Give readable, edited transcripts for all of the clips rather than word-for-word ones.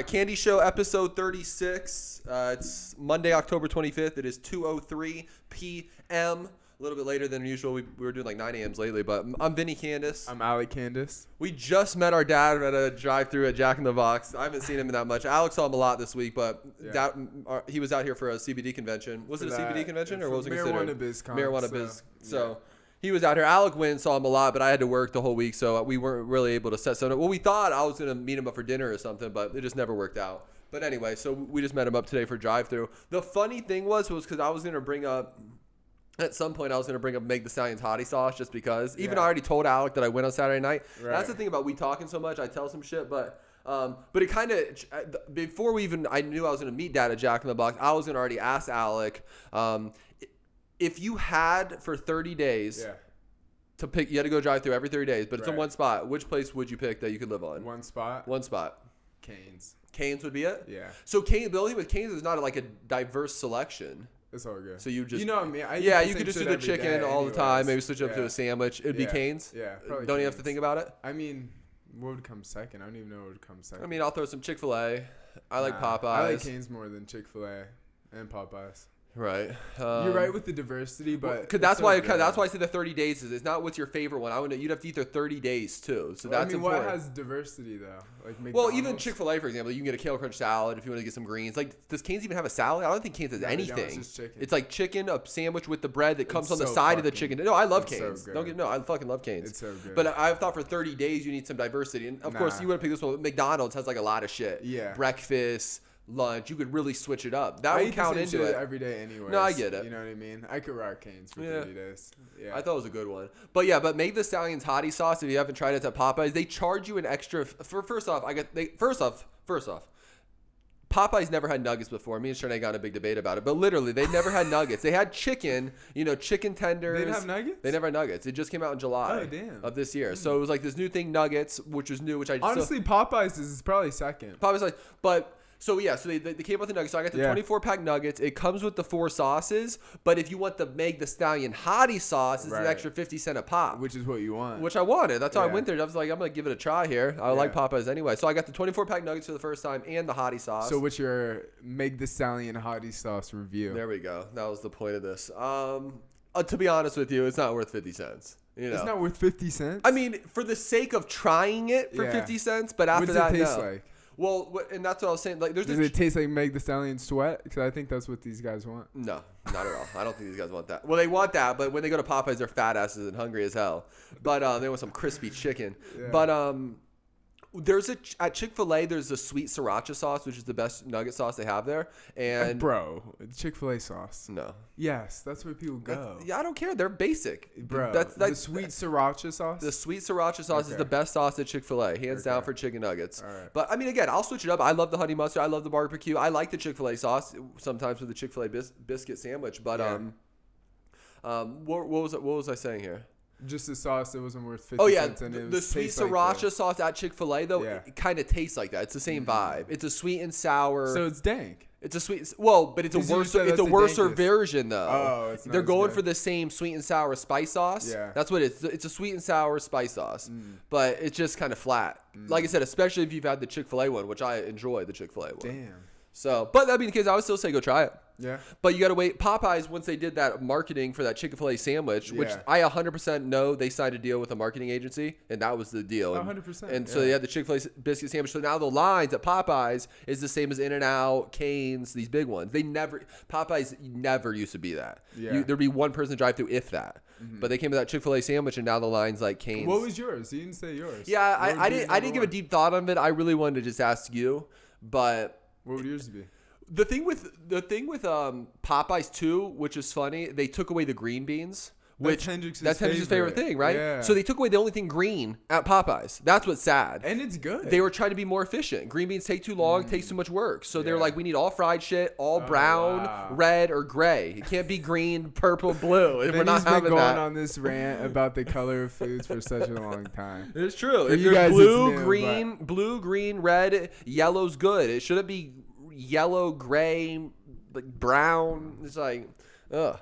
right, KandiShow episode 36. It's Monday, October 25th. It is 2:03 p.m. A little bit later than usual. We were doing like 9 a.m.s lately, but I'm Vinny Kandis. I'm Alec Kandis. We just met our dad at a drive-thru at Jack in the Box. I haven't seen him that much. Alex saw him a lot this week, but he was out here for a CBD convention. Was it a CBD convention or what was it considered? Marijuana Biz. So he was out here. Alec went, saw him a lot, but I had to work the whole week, so we weren't really able to set something up. Well, we thought I was going to meet him up for dinner or something, but it just never worked out. But anyway, so we just met him up today for drive-thru. The funny thing was because I was going to bring up, at some point, I was going to bring up Meg the Stallions Hottie sauce just because. Even I already told Alec that I went on Saturday night. Right. That's the thing about we talking so much. I tell some shit, but it kind of, before I knew I was going to meet Dad at Jack in the Box, I was going to already ask Alec, if you had for 30 days to pick, you had to go drive through every 30 days, but it's in one spot. Which place would you pick that you could live on? One spot? One spot. Cane's. Cane's would be it? Yeah. So the only thing with Cane's is not like a diverse selection. It's all good. So you just, you know what I mean? You could just do the chicken all the time. Maybe switch it up to a sandwich. It'd be Cane's. Yeah. Don't you have to think about it? I mean, what would come second? I don't even know what would come second. I mean, I'll throw some Chick-fil-A. I like Popeyes. I like Cane's more than Chick-fil-A and Popeyes. Right. You're right with the diversity, but that's why I say the 30 days is. It's not what's your favorite one. You'd have to eat there 30 days too. So that's important. What has diversity though? Like McDonald's? Well, even Chick-fil-A, for example, you can get a kale crunch salad if you want to get some greens. Like, does Cane's even have a salad? I don't think Cane's has anything. It's just chicken. It's like chicken, a sandwich with the bread that comes on the side of the chicken. No, I love Cane's. So I fucking love Cane's. It's so good. But I've thought for 30 days you need some diversity, and of course you would pick this one. McDonald's has like a lot of shit. Yeah. Breakfast, lunch, you could really switch it up. That would count into it every day anyway. No, I get it. You know what I mean? I could rock Cane's for 30 days. Yeah. I thought it was a good one. But Meg the Stallions Hottie sauce, if you haven't tried it, it's at Popeyes. They charge you an extra first off, Popeyes never had nuggets before. Me and Shernay got in a big debate about it. But literally, they never had nuggets. They had chicken, chicken tenders. They didn't have nuggets? They never had nuggets. It just came out in July of this year. So it was like this new thing, nuggets, which was new, which I honestly, Popeyes is probably second. Popeyes So they came with the nuggets. So I got the 24-pack nuggets. It comes with the 4 sauces. But if you want the Meg the Stallion Hottie sauce, it's an extra 50 cents a pop. Which is what you want. Which I wanted. That's how I went there. I was like, I'm going to give it a try here. I like Popeyes anyway. So I got the 24-pack nuggets for the first time and the Hottie sauce. So what's your Meg the Stallion Hottie sauce review? There we go. That was the point of this. To be honest with you, it's not worth 50 cents. It's not worth 50 cents? I mean, for the sake of trying it for 50 cents, but after that, what does it taste like? Well, and that's what I was saying. Like, does it taste like Meg the Stallion sweat? Because I think that's what these guys want. No, not at all. I don't think these guys want that. Well, they want that, but when they go to Popeyes, they're fat asses and hungry as hell. But they want some crispy chicken. Yeah. But at Chick-fil-A, there's a sweet sriracha sauce, which is the best nugget sauce they have there. And bro, Chick-fil-A sauce. No. Yes, that's where people go. I don't care. They're basic, bro. That's the sweet sriracha sauce. The sweet sriracha sauce is the best sauce at Chick-fil-A, hands down for chicken nuggets. All right. But I mean, again, I'll switch it up. I love the honey mustard. I love the barbecue. I like the Chick-fil-A sauce sometimes with the Chick-fil-A biscuit sandwich. But what was I saying here? Just the sauce that wasn't worth 50 cents. And the sweet sriracha sauce at Chick-fil-A, though, it kind of tastes like that. It's the same vibe. It's a sweet and sour. So it's dank. It's a sweet, but it's a worse version, though. Oh, it's not They're going for the same sweet and sour spice sauce. Yeah. That's what it is. It's a sweet and sour spice sauce, but it's just kind of flat. Like I said, especially if you've had the Chick-fil-A one, which I enjoy the Chick-fil-A one. Damn. So, but that being the case, I would still say go try it. Yeah. But you got to wait. Popeyes, once they did that marketing for that Chick-fil-A sandwich, which I 100% know they signed a deal with a marketing agency, and that was the deal. 100%. And so they had the Chick-fil-A biscuit sandwich. So now the lines at Popeyes is the same as In-N-Out, Cane's, these big ones. Popeyes never used to be that. Yeah. There'd be one person drive through, if that. But they came with that Chick-fil-A sandwich, and now the line's like Cane's. What was yours? You didn't say yours. Yeah, I didn't give a deep thought on it. I really wanted to just ask you, but what would yours be? The thing with Popeyes too, which is funny, they took away the green beans. That's Hendrix's favorite thing, right? Yeah. So they took away the only thing green at Popeyes. That's what's sad. And it's good. They were trying to be more efficient. Green beans take too long, takes too much work. So they were like, we need all fried shit, all brown, red, or gray. It can't be green, purple, blue. And we're not having that. He's been going on this rant about the color of foods for such a long time. It's true. For if you you're guys, blue, green, red, yellow's good. It shouldn't be yellow, gray, like brown. It's like, ugh.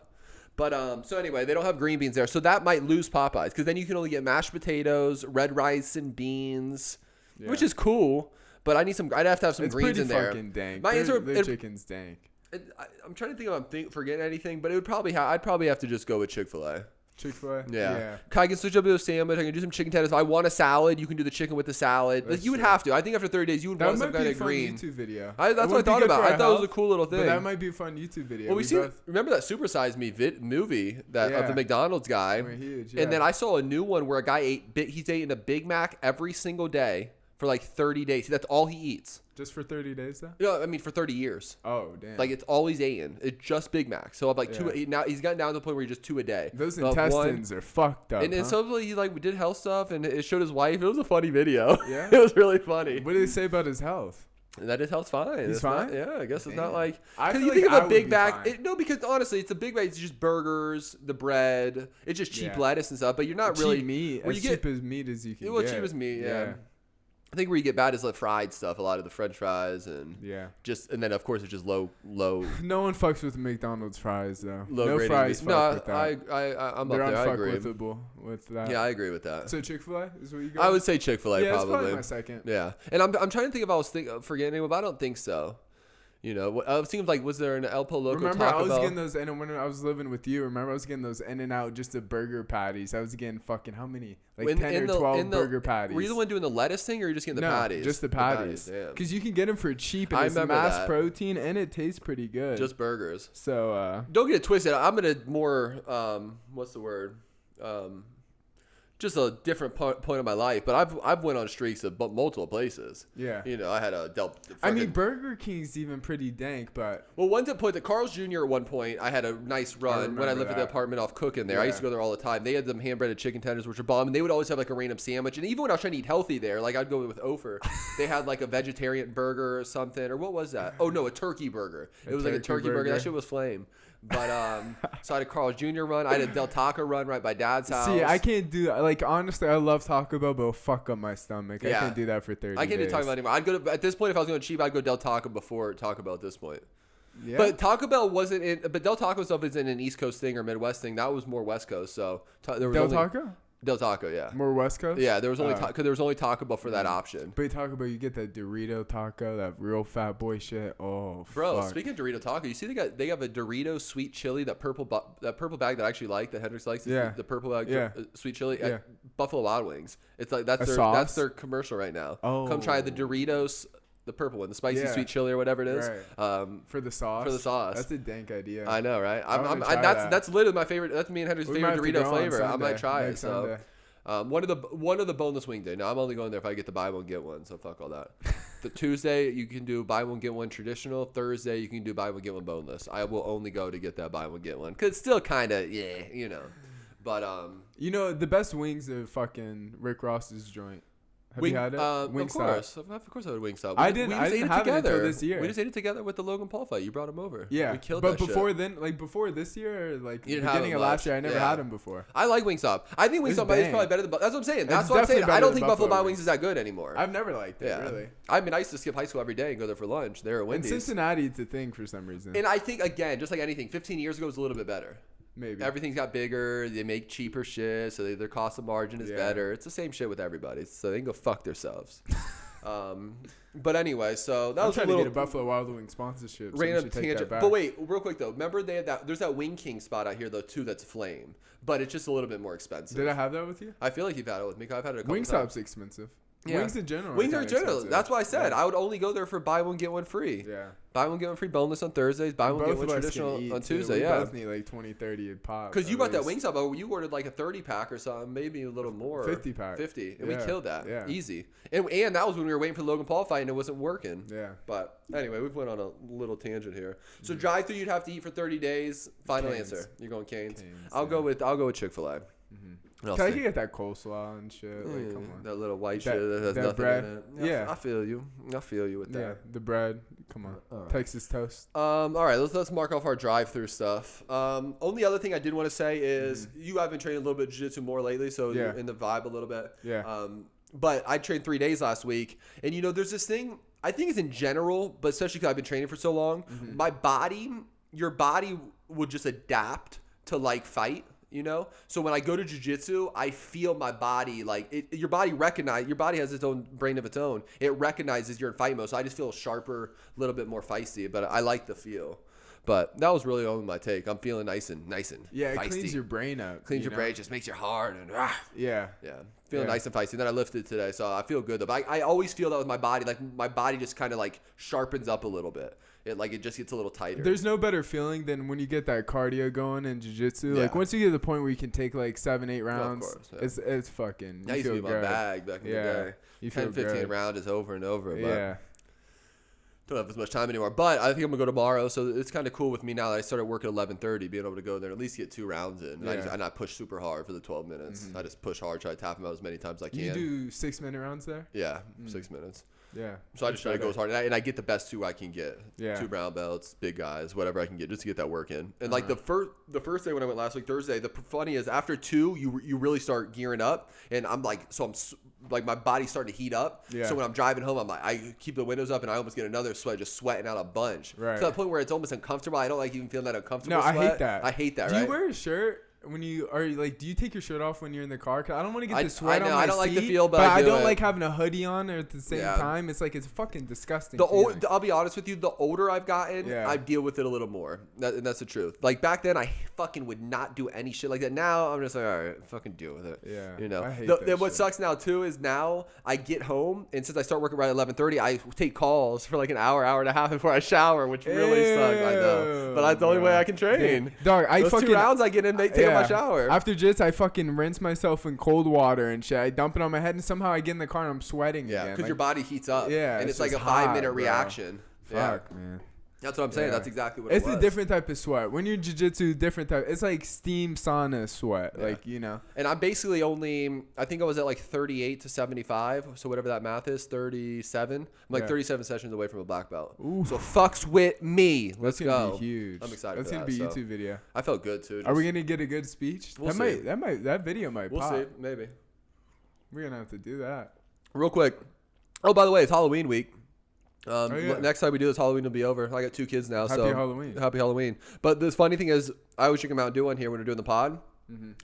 But so anyway, they don't have green beans there, so that might lose Popeyes because then you can only get mashed potatoes, red rice, and beans, which is cool. but I'd have to have some It's greens pretty in there. fucking dank. My answer, Their chicken's dank. I'm trying to think if I'm forgetting anything, but it would probably I'd probably have to just go with Chick-fil-A. Chick-fil-A? Yeah. I can switch up to a sandwich. I can do some chicken tenders. If I want a salad, you can do the chicken with the salad. Like, you would have to. I think after 30 days, you would want some kind of green. That might be a fun YouTube video. That's what I thought about. I thought it was a cool little thing. But that might be a fun YouTube video. Well, remember that Super Size Me movie of the McDonald's guy? We're huge, yeah. And then I saw a new one where a guy he's eating a Big Mac every single day for like 30 days. That's all he eats. Just for 30 days, though? Yeah, I mean for 30 years. Oh, damn. Like it's all he's eating. It's just Big Mac. So I'm like now he's gotten down to the point where he's just 2 a day. Those intestines are fucked up. And so he did health stuff and it showed his wife. It was a funny video. Yeah, it was really funny. What did they say about his health? That his health's fine. He's fine? I guess it's not like because you think of a Big Mac. No, because honestly, it's a Big Mac. It's just burgers, the bread. It's just cheap lettuce and stuff. But you're not really cheap meat. Cheap as meat as you can. Well, cheap as meat. Yeah. I think where you get bad is like fried stuff, a lot of the French fries and and then of course it's just low. No one fucks with McDonald's fries though. No fries. No, with that. I'm They're up there. I agree with that. Yeah, I agree with that. So Chick-fil-A is what you got? I would say Chick-fil-A probably. probably. That's probably my second. Yeah, and I'm trying to think if I was forgetting anyone, but I don't think so. You know, it seems like was there an El Poloco Remember, Taco I was Bell? getting those, and when I was living with you, I was getting those In-N-Out, just the burger patties. I was getting fucking how many? Like 10 or 12 burger patties. Were you the one doing the lettuce thing, or were you just getting the patties? Just the patties. Because you can get them for cheap, and it's mass protein, and it tastes pretty good. Just burgers. So don't get it twisted. I'm gonna more what's the word? Just a different point of my life, but I've went on streaks of multiple places. Yeah, you know, I had a I mean, Burger King's even pretty dank, but one point the Carl's Jr. at one point, I had a nice run when I lived in the apartment off Cook in there. I used to go there all the time. They had them hand-breaded chicken tenders, which are bomb, and they would always have like a random sandwich. And even when I was trying to eat healthy there, like I'd go with Ofer, they had like a vegetarian burger or something, or what was that? Oh no, a turkey burger. It was like a turkey burger. That shit was flame. But so I had a Carl's Jr. run. I had a Del Taco run right by Dad's house. See, I can't do that. Like honestly, I love Taco Bell, but it'll fuck up my stomach. I can't do that for 30 days. I can't do Taco Bell anymore. I'd go to, at this point, if I was going cheap, I'd go Del Taco before Taco Bell at this point. Yeah. But Taco Bell wasn't in. But Del Taco stuff isn't an East Coast thing or Midwest thing. That was more West Coast. So there was Taco. Del Taco, yeah. More West Coast? Yeah, there was only because there was only Taco Bell for that option. But Taco Bell, you get that Dorito taco, that real fat boy shit. Oh, bro, fuck. Speaking of Dorito taco, you see they have a Dorito sweet chili, that purple bag that I actually like, that Hendrix likes. The purple bag sweet chili at Buffalo Wild Wings. It's like that's their commercial right now. Oh. Come try the Doritos. The purple one, the spicy sweet chili or whatever it is. Right. For the sauce. That's a dank idea. I know, right? That's literally my favorite. That's me and Henry's favorite Dorito flavor. I might try it. So, one of the boneless wing day. Now I'm only going there if I get the buy one get one. So fuck all that. The Tuesday you can do buy one get one traditional. Thursday you can do buy one get one boneless. I will only go to get that buy one get one because it's still kind of you know. But the best wings are fucking Rick Ross's joint. Have you had it? Of course I would Wingstop. I didn't have it until this year. We just ate it together with the Logan Paul fight. You brought him over. Yeah, we killed that before shit. Then, like before this year, or like beginning of last year, I never had him before. I like Wingstop. I think Wingstop is probably better than. That's what I'm saying. That's what I'm saying. I don't think Buffalo Wild Wings is that good anymore. I've never liked it. Really. I mean, I used to skip high school every day and go there for lunch. There at Wendy's. In Cincinnati, it's a thing for some reason. And I think again, just like anything, 15 years ago was a little bit better. Maybe everything's got bigger. They make cheaper shit, so their cost of margin is better. It's the same shit with everybody, so they can go fuck themselves. But anyway, so that was trying to get a Buffalo Wild Wings sponsorship. Random tangent. But wait, real quick though. Remember they had that? There's that Wing King spot out here though too. That's flame, but it's just a little bit more expensive. Did I have that with you? I feel like you've had it with me. I've had it a couple times. Wingstop's expensive. Yeah. Wings in general. Wings are in general. That's why I said I would only go there for buy one get one free. Yeah. Buy one get one free boneless on Thursdays. Buy one get one traditional on Tuesday. We both need like 20, 30 a pop. Because you bought that Wingstop, but you ordered like a 30 pack or something, maybe a little more. 50 pack. 50, and we killed that. Yeah. Easy. And that was when we were waiting for the Logan Paul fight and it wasn't working. Yeah. But anyway, we've went on a little tangent here. So drive-through, you'd have to eat for 30 days. Final answer. You're going Cane's. I'll go with Chick-fil-A. Can I get that coleslaw and shit? Like, come on. That little white shit that has nothing bread. in it. Yeah. I feel you with that. Yeah, the bread. Come on. Texas toast. All right, let's mark off our drive-through stuff. Only other thing I did want to say is you have been training a little bit of jiu-jitsu more lately, so you're in the vibe a little bit. Yeah. But I trained 3 days last week, and there's this thing, I think it's in general, but especially because I've been training for so long, your body will just adapt to like fight. you know? So when I go to jiu-jitsu, I feel my body like your body has its own brain of its own. It recognizes you're in fight mode. So I just feel sharper, a little bit more feisty, but I like the feel. But that was really only my take. I'm feeling nice and yeah, feisty. It cleans your brain up. Cleans your brain, just makes you hard and yeah. Feeling nice and feisty. And then I lifted today, so I feel good though. But I always feel that with my body, like my body just kind of like sharpens up a little bit. It just gets a little tighter. There's no better feeling than when you get that cardio going in jiu-jitsu. Like once you get to the point where you can take like 7-8 rounds, it's fucking. That used to be my bag back in the day. 10-15 rounds is over and over. But don't have as much time anymore, but I think I'm gonna go tomorrow. So it's kind of cool with me now that I started work at 11:30, being able to go there and at least get 2 rounds in. And I not push super hard for the 12 minutes. I just push hard, try to tap them out as many times as I can. You do 6-minute rounds there? Yeah, 6 minutes. Yeah. So I just try to go as hard, and I get the best 2 I can get. Yeah. 2 brown belts, big guys, whatever I can get, just to get that work in. And like the first day when I went last week, Thursday, the funny is after 2, you really start gearing up, and I'm like my body's starting to heat up. Yeah. So when I'm driving home, I'm like, I keep the windows up, and I almost get another sweat, just sweating out a bunch. Right. To the point where it's almost uncomfortable. I don't like even feeling that uncomfortable. No, sweat. I hate that. Do you wear a shirt? When you are like, do you take your shirt off when you're in the car? Cause I don't want to get the sweat on my I don't like seat, the feel, but I don't like having a hoodie on at the same time. It's like it's fucking disgusting. I'll be honest with you. The older I've gotten, I deal with it a little more. That's the truth. Like back then, I fucking would not do any shit like that. Now I'm just like, all right, fucking deal with it. Yeah, you know. I hate what sucks now too is now I get home, and since I start working right at 11:30, I take calls for like an hour and a half before I shower, which really sucks. I know, but that's the only way I can train. Dog, Those 2 rounds I get in, they take my shower. After jits, I fucking rinse myself in cold water and shit. I dump it on my head, and somehow I get in the car and I'm sweating again. Yeah, because your body heats up. Yeah, and it's like a 5-minute reaction. Fuck, man. That's what I'm saying. That's exactly what it's it was. a different type of sweat. When you're jiu-jitsu, different type. It's like steam sauna sweat. Like, you know. And I'm basically I think I was at like 38 to 75. So whatever that math is, 37. I'm like 37 sessions away from a black belt. Ooh. So fucks with me. Let's go. Be huge. I'm excited for that. That's going to be a YouTube video. I felt good too. Are we going to get a good speech? We'll see. That video might pop. We'll see. Maybe. We're going to have to do that. Real quick. Oh, by the way, it's Halloween week. Next time we do this, Halloween will be over. I got 2 kids now, Happy Halloween. Happy Halloween. But the funny thing is, I always drink a Mountain Dew on here when we're doing the pod,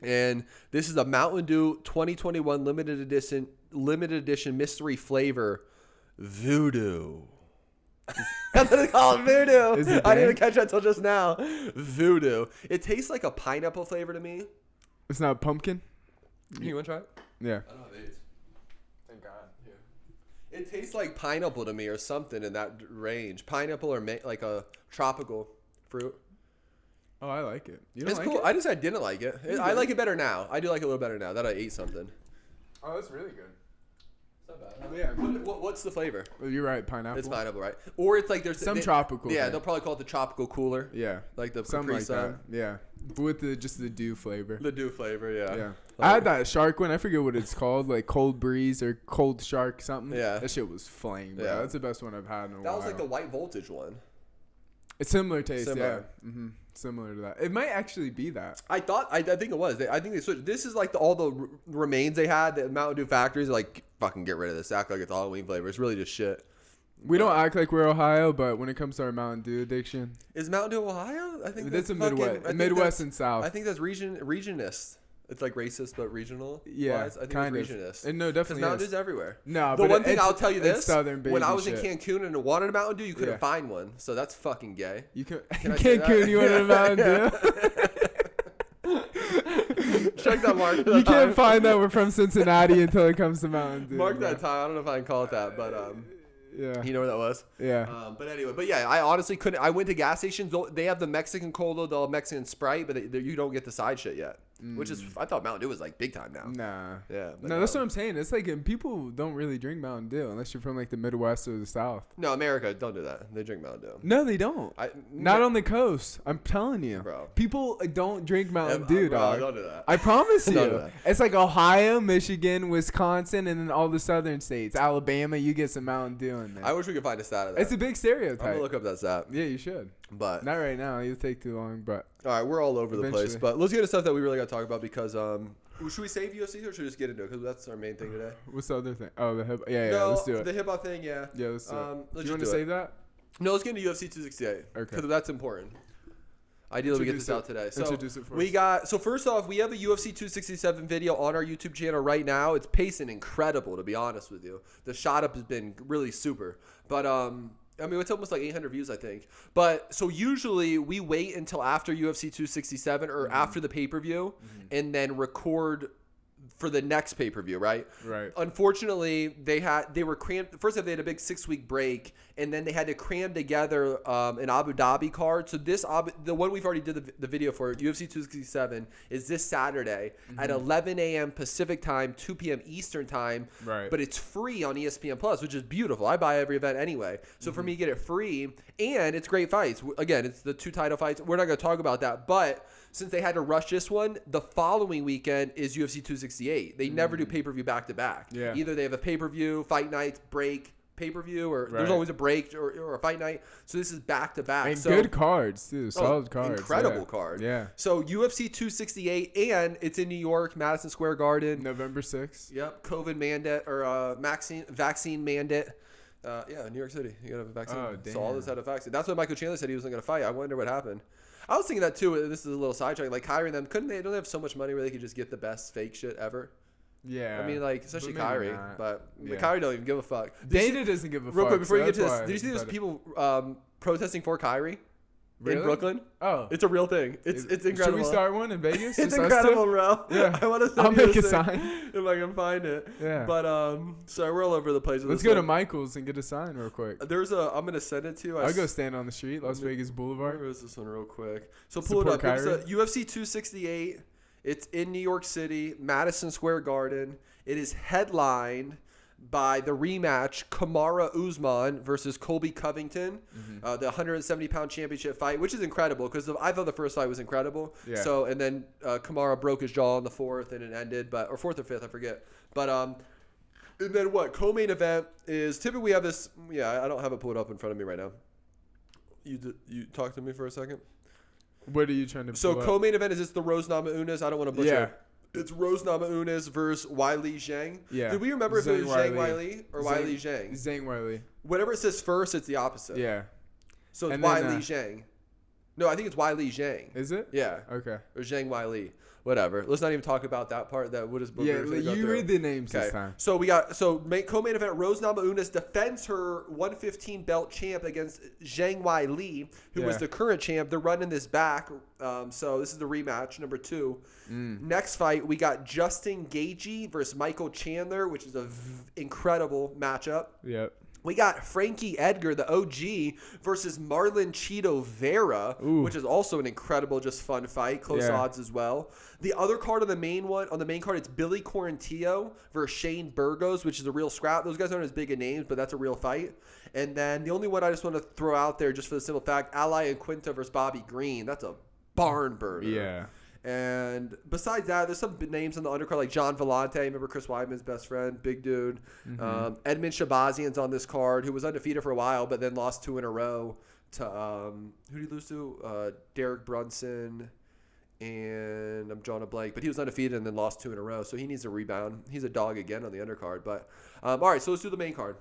and this is a Mountain Dew 2021 limited edition mystery flavor, Voodoo. That's what they call it, Voodoo. I didn't even catch that until just now. Voodoo. It tastes like a pineapple flavor to me. It's not pumpkin. You want to try it? Yeah. I don't have AIDS. Thank God. Yeah. It tastes like pineapple to me or something in that range. Pineapple or like a tropical fruit. Oh, I like it. You don't it's like cool. It? I just I didn't like it. I like it better now. I do like it a little better now that I ate something. Oh, that's really good. It's not bad. Yeah. What's the flavor? Well, you're right. Pineapple. It's pineapple, right? Or it's like there's some tropical. Yeah, they'll probably call it the tropical cooler. Yeah. Like the something like that. Yeah. With just the dew flavor. The dew flavor, yeah. Yeah. I had that shark one. I forget what it's called, like Cold Breeze or Cold Shark something. Yeah. That shit was flame, bro. Yeah. That's the best one I've had in a while. That was like the White Voltage one. It's similar taste, yeah. Mm-hmm. Similar to that. It might actually be that. I think it was. I think they switched. This is like all the remains they had. The Mountain Dew factories are like, fucking get rid of this. Act like it's Halloween flavor. It's really just shit. We don't act like we're Ohio, but when it comes to our Mountain Dew addiction. Is Mountain Dew Ohio? I think that's a Midwest and South. I think that's regionist. It's like racist, but regional. Yeah, I think it's regionist. And no, definitely. Because Mountain Dew's everywhere. No, the one thing I'll tell you this: when I was in Cancun and wanted a Mountain Dew, you couldn't find one. So that's fucking gay. You can Cancun, you wanted a Mountain Dew. Check that mark. You can't find that we're from Cincinnati until it comes to Mountain Dew. Mark that time. I don't know if I can call it that, but yeah. You know where that was? Yeah. But anyway, I honestly couldn't. I went to gas stations. They have the Mexican Cola, the Mexican Sprite, but you don't get the side shit yet. Which is, I thought Mountain Dew was like big time now. Nah. Yeah. No, that's what I'm saying. It's like people don't really drink Mountain Dew unless you're from like the Midwest or the South. No, America, don't do that. They drink Mountain Dew. No, they don't. Not on the coast. I'm telling you. Bro. People don't drink Mountain Dew, dog. Don't do that. I promise you. It's like Ohio, Michigan, Wisconsin, and then all the southern states. Alabama, you get some Mountain Dew in there. I wish we could find a stat of that. It's a big stereotype. I'm going to look up that stat. Yeah, you should. But not right now. It'll take too long, but. All right, we're all over the place, but let's get into stuff that we really got to talk about because should we save UFC or should we just get into it? Because that's our main thing today. What's the other thing? Oh, the hip. Yeah, no, let's do it. The hip hop thing, yeah. Yeah, let's do it. Do you want to save that? No, let's get into UFC 268. Okay. Because that's important. Ideally, we get this out today. So first off, we have a UFC 267 video on our YouTube channel right now. It's pacing incredible, to be honest with you. The shot up has been really super. But I mean, it's almost like 800 views, I think. But so usually we wait until after UFC 267 or after the pay-per-view and then record for the next pay-per-view, right? Right. Unfortunately, they were crammed. First off, they had a big 6-week break, and then they had to cram together an Abu Dhabi card. So the one we've already did the video for, UFC 267, is this Saturday at 11 a.m. Pacific time, 2 p.m. Eastern time. Right. But it's free on ESPN Plus, which is beautiful. I buy every event anyway. So for me to get it free, and it's great fights. Again, it's the 2 title fights. We're not going to talk about that, but since they had to rush this one, the following weekend is UFC 268. They never do pay-per-view back-to-back. Yeah. Either they have a pay-per-view, fight night, break, pay-per-view, or there's always a break or a fight night. So this is back-to-back. And good cards, too. Solid cards. Incredible card. Yeah. So UFC 268, and it's in New York, Madison Square Garden. November 6th. Yep. COVID mandate or vaccine mandate. New York City. You got to have a vaccine. Oh, damn. So all this had a vaccine. That's what Michael Chandler said he wasn't going to fight. I wonder what happened. I was thinking that too. This is a little sidetrack. Like Kyrie and them, don't they have so much money where they could just get the best fake shit ever? Yeah. I mean, like, especially Kyrie. But Kyrie don't even give a fuck. Dana doesn't give a fuck. Real quick, before you get to this, did you see those people protesting for Kyrie? Really? In Brooklyn? Oh. It's a real thing. It's incredible. Should we start one in Vegas? It's incredible, bro. Yeah. I want to I'll make a sign. If I can find it. Yeah. But, sorry, we're all over the place. Let's go to Michael's and get a sign real quick. I'm going to send it to you. I'll go stand on the street, Las Vegas Boulevard. Where is this one real quick? So pull it up. It's UFC 268. It's in New York City, Madison Square Garden. It is headlined by the rematch Kamaru Usman versus Colby Covington, the 170-pound championship fight, which is incredible because I thought the first fight was incredible. Yeah. So and then Kamaru broke his jaw in the 4th and it ended, or 4th or 5th, I forget. But and then co-main event is typically we have this. Yeah, I don't have it pulled up in front of me right now. You talk to me for a second. What are you trying to? So co-main event is this the Rose Namajunas? I don't want to butcher. Yeah. It's Rose Namajunas versus Weili Zhang. Yeah. Did we remember if it was Zhang Weili or Weili Zhang? Zhang Weili. Whatever it says first, it's the opposite. Yeah. So it's Weili Zhang. No, I think it's Weili Zhang. Is it? Yeah. Okay. Or Zhang Weili. Whatever. Let's not even talk about that part. That would just you read the names this time. So we got co-main event. Rose Namajunas defends her 115 belt champ against Zhang Weili, who was the current champ. They're running this back. So this is the rematch number 2. Next fight we got Justin Gaethje versus Michael Chandler, which is a incredible matchup. Yep. We got Frankie Edgar, the OG, versus Marlon Cheeto Vera, which is also an incredible, just fun fight. Close odds as well. The other card on the main card, it's Billy Quarantillo versus Shane Burgos, which is a real scrap. Those guys aren't as big a names, but that's a real fight. And then the only one I just want to throw out there, just for the simple fact, Ally and Quinta versus Bobby Green. That's a barn burner. Yeah. And besides that, there's some big names on the undercard like John Vellante. Remember Chris Weidman's best friend, big dude. Edmund Shabazian's on this card, who was undefeated for a while, but then lost 2 in a row to who did he lose to? Derek Brunson, and I'm drawing a blank, but he was undefeated and then lost 2 in a row, so he needs to rebound. He's a dog again on the undercard. But all right, so let's do the main card.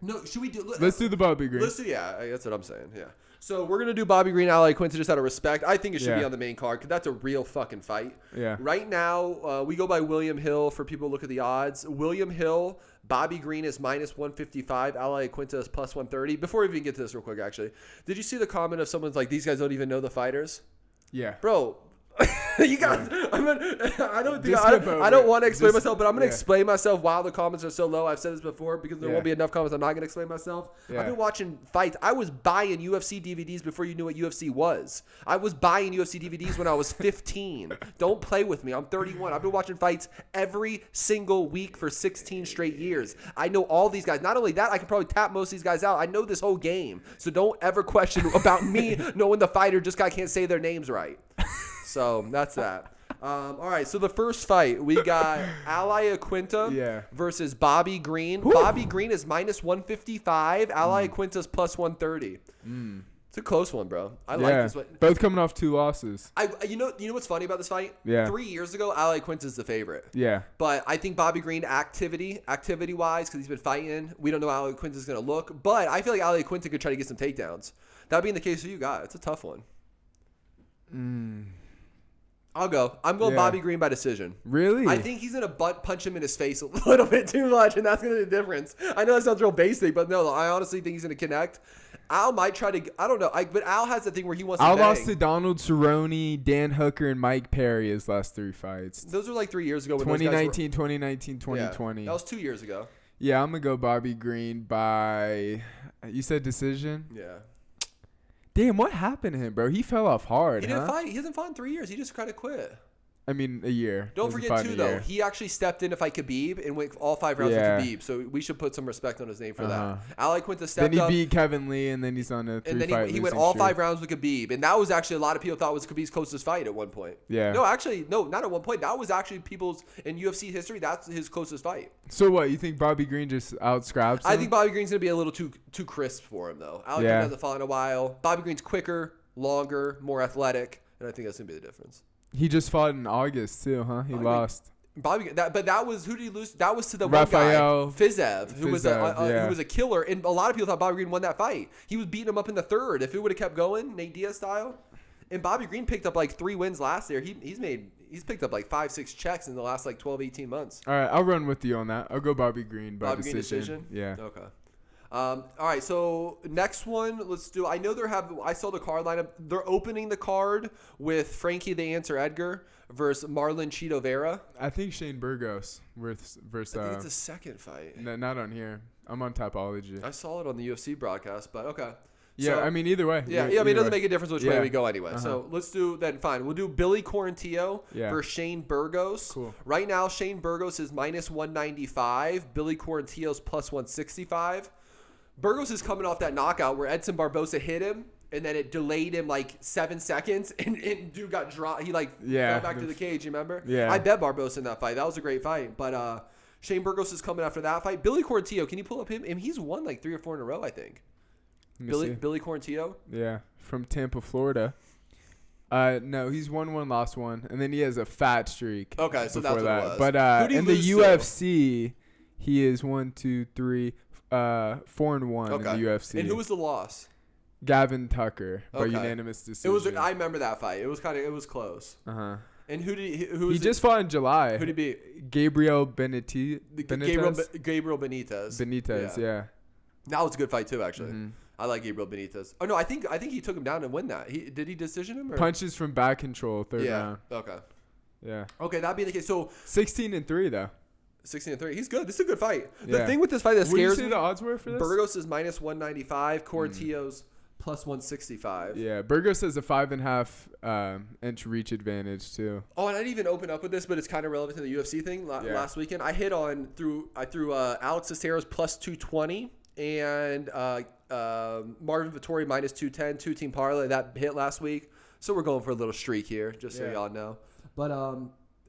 No, should we do? Let's do the Bobby Green. That's what I'm saying. Yeah. So we're gonna do Bobby Green, Ally Quinta, just out of respect. I think it should be on the main card because that's a real fucking fight. Yeah. Right now, we go by William Hill for people who look at the odds. William Hill, Bobby Green is -155, Ally Quinta is +130. Before we even get to this real quick, actually, did you see the comment of someone's like, these guys don't even know the fighters? Yeah. Bro. You guys, I don't want to explain myself, but I'm going to explain myself while the comments are so low. I've said this before because there won't be enough comments. I'm not going to explain myself. I've been watching fights. I was buying UFC DVDs before you knew what UFC was. I was buying UFC DVDs when I was 15. Don't play with me. I'm 31. I've been watching fights every single week for 16 straight years. I know all these guys. Not only that, I can probably tap most of these guys out. I know this whole game. So don't ever question about me knowing the fighter just I can't say their names right. So that's that. All right, so the first fight, we got Ally Quinta versus Bobby Green. Woo. Bobby Green is -155. Ally Quinta's +130. It's a close one, bro. I like this one. Both coming off 2 losses. You know what's funny about this fight? Yeah. 3 years ago, Ally Quinta's the favorite. Yeah. But I think Bobby Green, activity-wise, because he's been fighting, we don't know how Ally Quinta's going to look. But I feel like Ally Quinta could try to get some takedowns. That being the case for you guys, it's a tough one. I'll go. I'm going Bobby Green by decision. Really? I think he's going to butt punch him in his face a little bit too much, and that's going to be the difference. I know that sounds real basic, but no, I honestly think he's going to connect. Al might try to, I don't know, but Al has the thing where he wants to Al bang. lost to Donald Cerrone, Dan Hooker, and Mike Perry his last 3 fights. Those were like 3 years ago. 2019, 2020. Yeah, that was 2 years ago. Yeah, I'm going to go Bobby Green by, you said decision? Yeah. Damn, what happened to him, bro? He fell off hard. He didn't fight. He hasn't fought in 3 years. He just kind of quit. I mean, a year. Don't forget, too, though, he actually stepped in to fight Khabib and went all 5 rounds with Khabib. So we should put some respect on his name for that. Al Quinta stepped up. Then he beat Kevin Lee, and then he's on a 3-fight And then he went all 5 rounds with Khabib. And that was actually a lot of people thought was Khabib's closest fight at one point. Yeah. No, actually, no, not at one point. That was actually people's, in UFC history, that's his closest fight. So what, you think Bobby Green just out-scraps him? I think Bobby Green's going to be a little too crisp for him, though. Al Quinta hasn't fought in a while. Bobby Green's quicker, longer, more athletic. And I think that's going to be the difference. He just fought in August too, huh? He lost. But that was, who did he lose? That was to the Rafael one guy, Fiziev, who was a killer. And a lot of people thought Bobby Green won that fight. He was beating him up in the third. If it would have kept going, Nate Diaz style. And Bobby Green picked up like 3 wins last year. He's picked up like 5-6 checks in the last like 12-18 months. All right, I'll run with you on that. I'll go Bobby Green by decision. Green decision? Yeah. Okay. All right, so next one, let's do. I know I saw the card lineup. They're opening the card with Frankie the Answer Edgar versus Marlon Chito Vera. I think Shane Burgos versus. I think it's a second fight. No, not on here. I'm on Tapology. I saw it on the UFC broadcast, but okay. Yeah, so, I mean, either way. Yeah, I mean, it doesn't make a difference which way we go anyway. So let's do then. Fine, we'll do Billy Quarantillo versus Shane Burgos. Cool. Right now, Shane Burgos is -195. Billy Quarantillo's +165. Burgos is coming off that knockout where Edson Barbosa hit him, and then it delayed him like 7 seconds, and dude got dropped. He fell back to the cage, you remember? Yeah. I bet Barbosa in that fight. That was a great fight. But Shane Burgos is coming after that fight. Billy Quarantillo, can you pull up him? And he's won like 3 or 4 in a row, I think. Billy Quarantillo? Yeah, from Tampa, Florida. No, he's won 1, lost 1, and then he has a fat streak. Okay, so that's what it was. But in the UFC, he is 1, 2, 3, 4-1 in the UFC. And who was the loss? Gavin Tucker by unanimous decision. It was. I remember that fight. It was close. And who he just fought in July? Who did he beat? Gabriel Benitez. Gabriel Benitez. Yeah. That was a good fight too, actually. I like Gabriel Benitez. Oh no, I think he took him down and win that. Did he decision him? Or? Punches from back control, third round. Okay. Yeah. Okay, that'd be the case. So 16-3 though. 16-3. He's good. This is a good fight. The thing with this fight that scares me. What did you say the odds were for this? Burgos is -195. Quarantillo's +165. Yeah, Burgos has a 5.5 inch reach advantage too. Oh, and I didn't even open up with this, but it's kind of relevant to the UFC thing. Last weekend, I threw Alex Cestero's +220 and Marvin Vettori -210, 2-team parlay that hit last week. So we're going for a little streak here, just so y'all know. But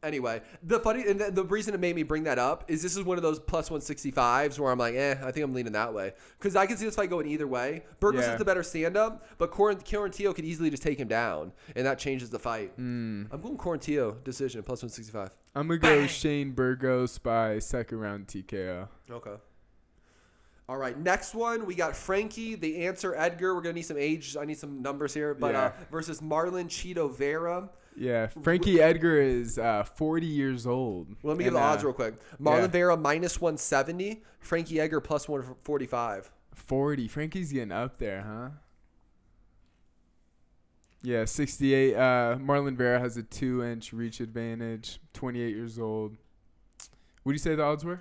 anyway, the reason it made me bring that up is this is one of those +165s where I'm like, I think I'm leaning that way. Because I can see this fight going either way. Burgos is the better stand-up, but Quarantillo could easily just take him down, and that changes the fight. I'm going Quarantillo decision, +165. I'm going to go Shane Burgos by second round TKO. Okay. All right, next one, we got Frankie, the Answer Edgar. We're going to need some age. I need some numbers here. But versus Marlon Chito Vera. Yeah, Frankie Edgar is 40 years old. Well, let me give the odds real quick. Marlon Vera -170. Frankie Edgar +145. 40. Frankie's getting up there, huh? Yeah, 68. Marlon Vera has a 2-inch reach advantage. 28 years old. What do you say the odds were?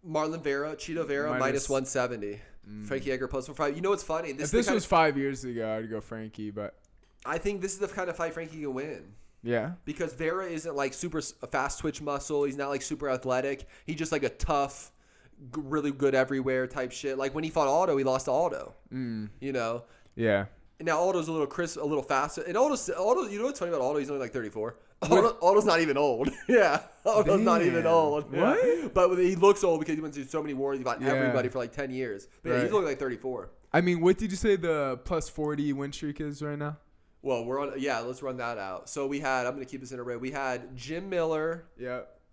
Marlon Vera, Chito Vera -170. Frankie Edgar +145. You know what's funny? If this was 5 years ago, I'd go Frankie, but I think this is the kind of fight Frankie can win. Yeah. Because Vera isn't like super fast twitch muscle. He's not like super athletic. He's just like a tough, really good everywhere type shit. Like when he fought Aldo, he lost to Aldo. You know? Yeah. And now Aldo's a little crisp, a little faster. And Aldo, you know what's funny about Aldo? He's only like 34. Aldo's not even old. Aldo's not even old. What? Yeah. But he looks old because he went through so many wars. He fought everybody for like 10 years. But he's only like 34. I mean, what did you say the +40 win streak is right now? Well, we're on. Yeah, let's run that out. So we had. I'm going to keep this in array. We had Jim Miller,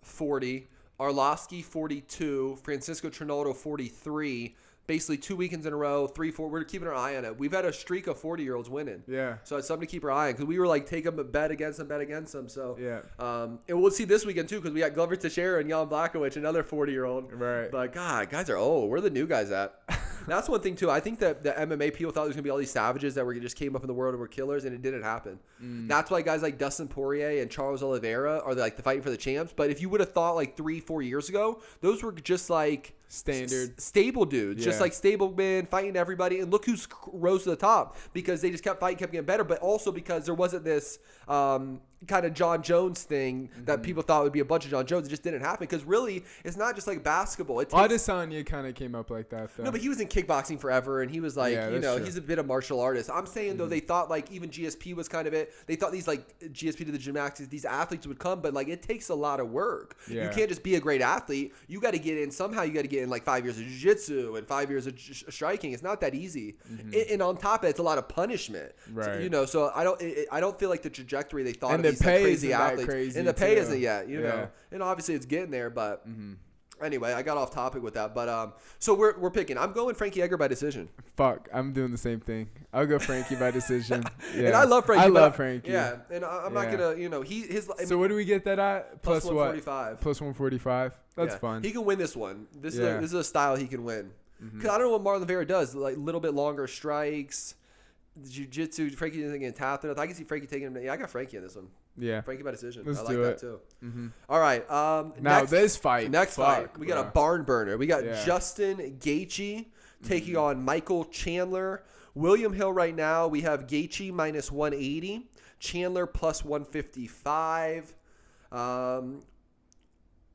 40, Arlovsky 42, Francisco Trinaldo 43. Basically 2 weekends in a row, 3, 4. We're keeping our eye on it. We've had a streak of 40-year-olds winning. Yeah. So it's something to keep our eye on because we were like, take them a bet against them. So yeah. And we'll see this weekend too because we got Glover Teixeira and Jan Blachowicz, another 40-year-old. Right. But God, guys are old. Where are the new guys at? That's one thing too. I think that the MMA people thought there was gonna be all these savages that just came up in the world and were killers, and it didn't happen. That's why guys like Dustin Poirier and Charles Oliveira are like the fighting for the champs. But if you would have thought like 3-4 years ago, those were just like standard stable dudes, just like stable men fighting everybody. And look who's rose to the top because they just kept fighting, kept getting better. But also because there wasn't this kind of John Jones thing that people thought would be a bunch of John Jones. It just didn't happen because really it's not just like basketball. Adesanya kind of came up like that though. No, but he was in kickboxing forever and he was like, true. He's a bit of martial artist. I'm saying though, they thought like even GSP was kind of it. They thought these like GSP to the gymnastics, these athletes would come, but like it takes a lot of work. Yeah. You can't just be a great athlete. You got to get in somehow. You got to get in like 5 years of jiu-jitsu and 5 years of striking. It's not that easy. And on top of it, it's a lot of punishment. Right. So I don't feel like the trajectory they thought and of these like, crazy athletes. Crazy and the pay too. Isn't yet, know. And obviously it's getting there, but anyway, I got off topic with that. But so we're picking. I'm going Frankie Edgar by decision. Fuck, I'm doing the same thing. I'll go Frankie by decision. Yeah. And I love Frankie. I love Frankie. Yeah, and I'm not gonna, So what do we get that at? Plus what? 145. Plus 145. That's fun. He can win this one. This is a style he can win. Because I don't know what Marlon Vera does. Like a little bit longer strikes, jiu-jitsu. Frankie isn't getting tapped enough. I can see Frankie taking him. Yeah, I got Frankie in this one. Yeah. Frankie by decision. Let's I like do that it. too. All right. Now this fight. Next fight. We got a barn burner. We got Yeah. Justin Gaethje taking on Michael Chandler. William Hill right now, we have Gaethje minus 180. Chandler plus 155.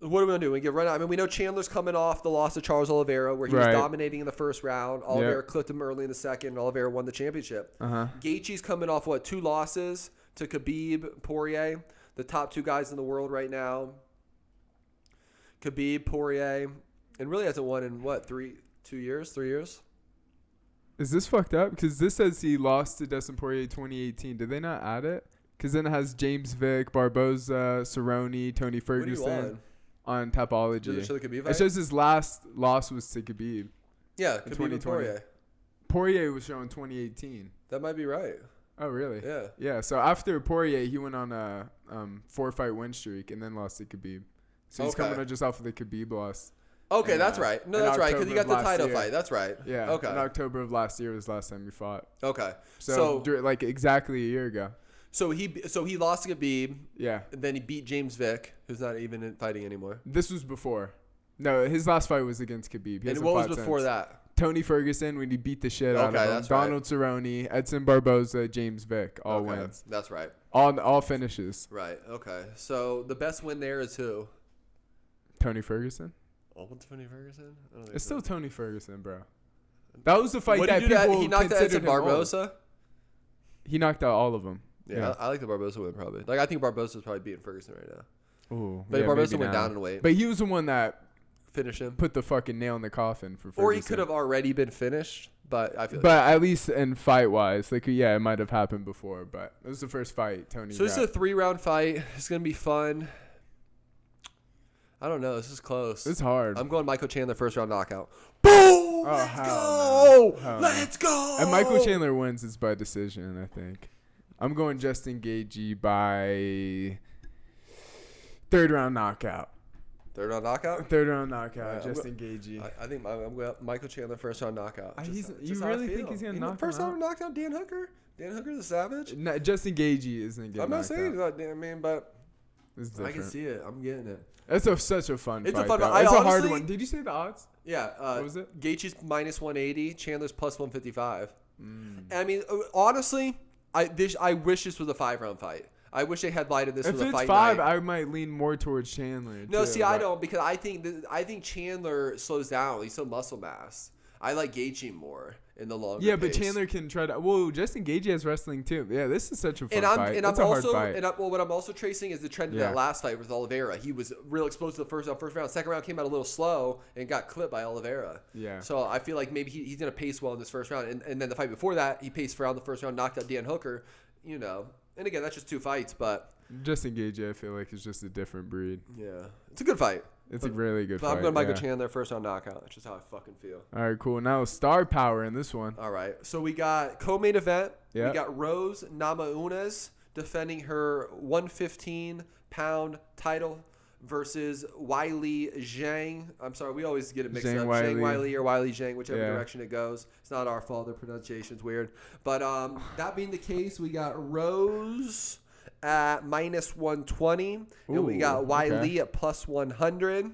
What are we going to do? We get run out. I mean, we know Chandler's coming off the loss to Charles Oliveira where he was dominating in the first round. Oliveira clipped him early in the second, and Oliveira won the championship. Gaethje's coming off, 2 losses to Khabib, Poirier, the top 2 guys in the world right now. Khabib, Poirier, and really hasn't won in, 3 years? Is this fucked up? Because this says he lost to Dustin Poirier 2018. Did they not add it? Because then it has James Vick, Barboza, Cerrone, Tony Ferguson on Tapology. Does it show the Khabib fight? It shows his last loss was to Khabib. Yeah, Khabib and Poirier. Poirier was showing 2018. That might be right. Oh, really? Yeah. Yeah, so after Poirier, he went on a 4-fight win streak and then lost to Khabib. So he's coming just off of the Khabib loss. Okay, that's right. No, that's right, because you got the title fight. That's right. Yeah. Okay. In October of last year was the last time he fought. Okay. So like exactly a year ago. So he lost to Khabib. Yeah. And then he beat James Vick, who's not even fighting anymore. This was before. No, his last fight was against Khabib. And what was before that? Tony Ferguson when he beat the shit out of him. That's Donald Cerrone, Edson Barboza, James Vick, all wins. That's right. All finishes. Right. Okay. So the best win there is who? Tony Ferguson. Oh, Tony Ferguson? I don't think It's so. still Tony Ferguson, bro. That was the fight What that did you do people that? He knocked out Edson Barboza? He knocked out all of them. Yeah. I like the Barboza win probably. Like I think Barboza's probably beating Ferguson right now. Ooh, But Barboza went down in weight. But he was the one that finished him. Put the fucking nail in the coffin for Ferguson. Or he could have already been finished, but I feel But at least in fight-wise, like, it might have happened before, but it was the first fight Tony So this is a 3-round fight. It's going to be fun. I don't know. This is close. It's hard. I'm going Michael Chandler first round knockout. Boom! Let's go! Let's go! And Michael Chandler wins this by decision, I think. I'm going Justin Gaethje by 3rd round knockout. 3rd round knockout? 3rd round knockout, Justin Gaethje. I think I'm going Michael Chandler first round knockout. You really think he's going to knock him out? First round knockout, Dan Hooker? Dan Hooker's a savage? No, Justin Gaethje isn't getting I'm not saying he's not, but I can see it. I'm getting it. It's such a fun fight. It's a fun fight. It's a hard one. Did you say the odds? Yeah. What was it? Gaethje's minus 180. Chandler's plus 155. I mean, honestly, I wish this was a 5-round fight. I wish they had lighted this with a fight night. If it's 5, I might lean more towards Chandler. No, see, I don't, because I think Chandler slows down. He's so muscle mass. I like Gaethje more in the longer Yeah, but pace. Chandler can try to. Well, Justin Gaethje has wrestling too. Yeah, this is such a fun fight. And it's I'm a also, hard fight. what I'm also tracing is the trend of that last fight with Oliveira. He was real explosive the first round. Second round came out a little slow and got clipped by Oliveira. Yeah. So I feel like maybe he's going to pace well in this first round. And then the fight before that, he paced around the first round, knocked out Dan Hooker. And again, that's just 2 fights, but Justin Gaethje, I feel like, is just a different breed. yeah, it's a good fight. It's a really good but fight. I'm going Michael Chandler first round knockout. That's just how I fucking feel. All right, cool. Now star power in this one. All right. So we got co-main event. Yeah. We got Rose Namajunas defending her 115-pound title versus Weili Zhang. I'm sorry, we always get it mixed up. Zhang Weili or Weili Zhang, whichever direction it goes. It's not our fault. Their pronunciation's weird. But that being the case, we got Rose at -120. And we got Weili at +100.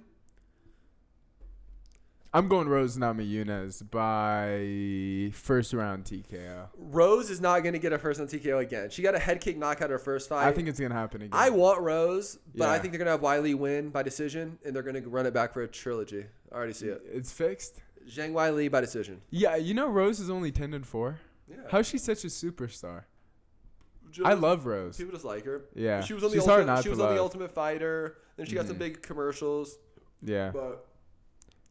I'm going Rose Namajunas by first round TKO. Rose is not going to get a first round TKO again. She got a head kick knockout her first fight. I think it's going to happen again. I want Rose, but I think they're going to have Weili win by decision, and they're going to run it back for a trilogy. I already see it. It's fixed? Zhang Weili by decision. Yeah, you know Rose is only 10-4. Yeah. How's she such a superstar? I love Rose. People just like her. Yeah. She was on She's on the Ultimate Fighter. Then she got some big commercials. Yeah. But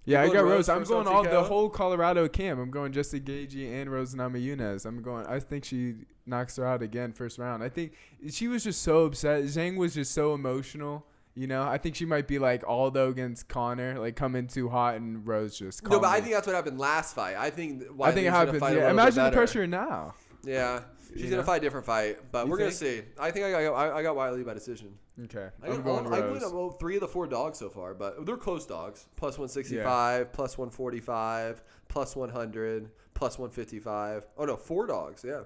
yeah, I got Rose. I'm going all the whole Colorado camp. I'm going Justin Gaethje and Rose Namajunas. I think she knocks her out again first round. I think she was just so upset. Zhang was just so emotional. You know, I think she might be like Aldo against Conor, like coming too hot, and Rose just. No, but I think that's what happened last fight. I think it happens. Yeah. Imagine the pressure now. Yeah. She's going to fight a different fight, but we're going to see. I think I got Weili by decision. Okay. I win 3 of the 4 dogs so far, but they're close dogs. +165, +145, +100, +155. Oh, no, 4 dogs, yeah.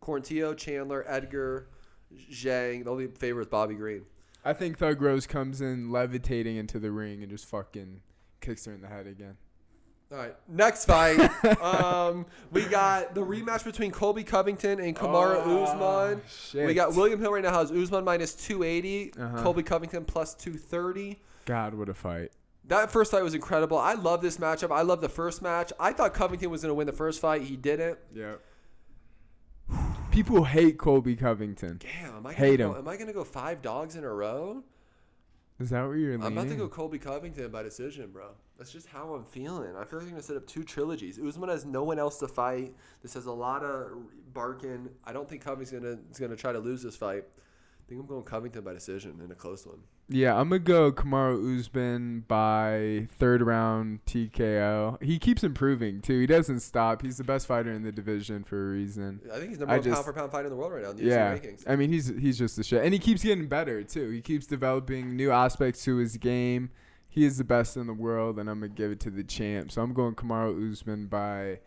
Corntillo, Chandler, Edgar, Zhang. The only favorite is Bobby Green. I think Thug Rose comes in levitating into the ring and just fucking kicks her in the head again. All right, next fight. We got the rematch between Colby Covington and Kamaru Usman. Shit. We got William Hill right now has Usman -280, Colby Covington +230. God, what a fight. That first fight was incredible. I love this matchup. I love the first match. I thought Covington was going to win the first fight. He didn't. Yeah. People hate Colby Covington. Damn, am I going to go 5 dogs in a row? Is that where you're leaning? I'm about to go Colby Covington by decision, bro. That's just how I'm feeling. I feel like they're going to set up 2 trilogies. Usman has no one else to fight. This has a lot of barking. I don't think Covington's going to try to lose this fight. I think I'm going Covington by decision in a close one. Yeah, I'm going to go Kamaru Usman by third round TKO. He keeps improving, too. He doesn't stop. He's the best fighter in the division for a reason. I think he's number 1 pound-for-pound fighter in the world right now in the UFC rankings. I mean, he's just the shit. And he keeps getting better, too. He keeps developing new aspects to his game. He is the best in the world, and I'm going to give it to the champ. So I'm going Kamaru Usman by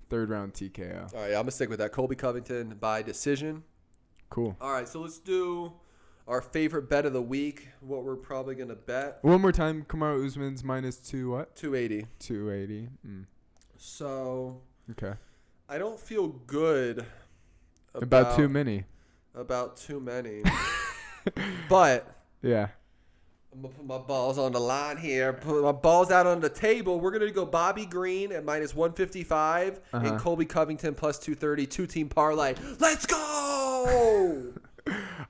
third round TKO. All right, I'm going to stick with that. Colby Covington by decision. Cool. All right, so let's do our favorite bet of the week, what we're probably going to bet. One more time, Kamaru Usman's -2 what? 280. 280. So, okay. I don't feel good about too many. About too many. But yeah. I'm going to put my balls on the line here. Put my balls out on the table. We're going to go Bobby Green at -155 and Colby Covington +230. 2-team parlay. Let's go!